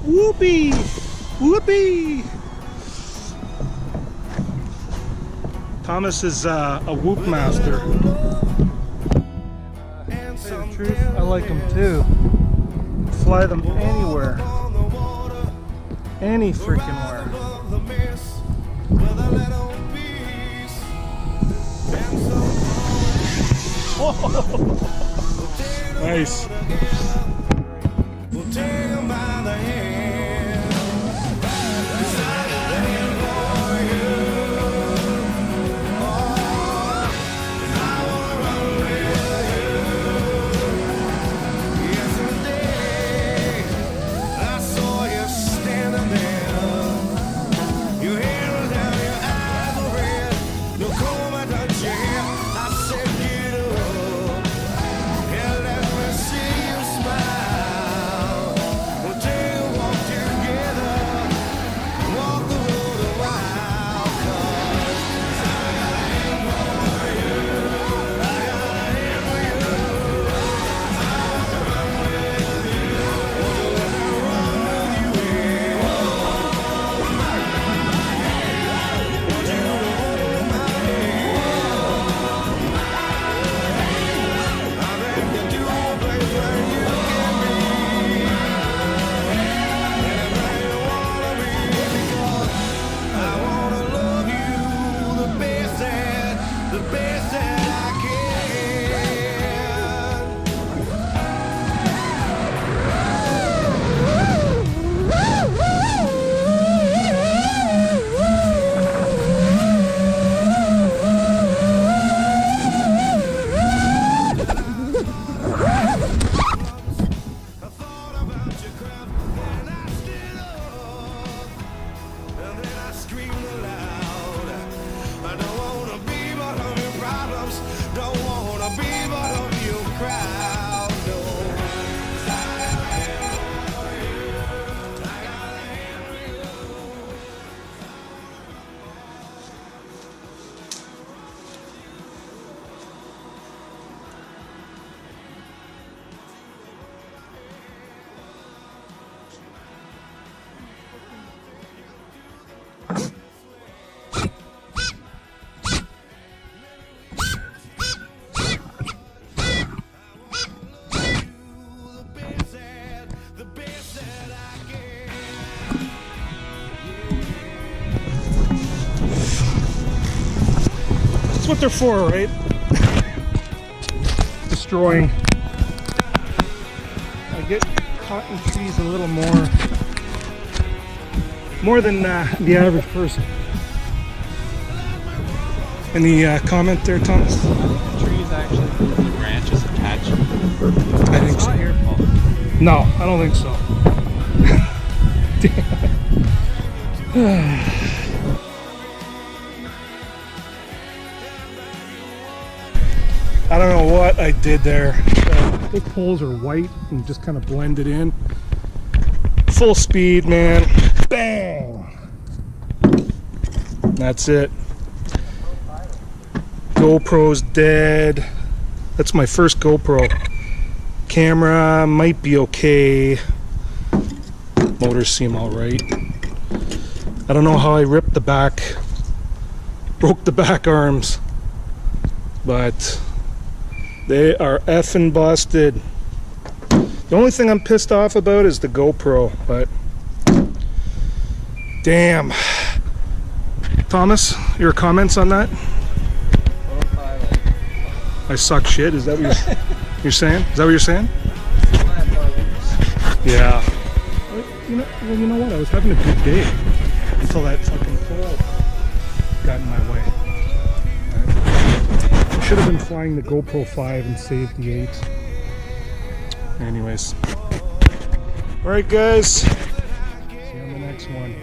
Whoopee! Whoopee! Thomas is a whoop master. Tell you the truth, I like them too. Fly them anywhere. Any freaking where. Nice. That's what they're for, right? Destroying. I get caught in trees a little more than the average person. Any comment there, Thomas? The trees actually move the branches attached. I think so. Your fault. No, I don't think so. I don't know what I did there. The poles are white and just kind of blended in. Full speed, man. Bang! That's it. GoPro's dead. That's my first GoPro. Camera might be okay. Motors seem alright. I don't know how I ripped the back, broke the back arms, but they are effing busted. The only thing I'm pissed off about is the GoPro, but damn. Thomas, your comments on that? I suck shit. Is that what you're saying? Is that what you're saying? Yeah. Well, you know what? I was having a good day until that fucking pole got in my way. I should have been flying the GoPro 5 and saved the 8. Anyways. Alright guys. See you on the next one.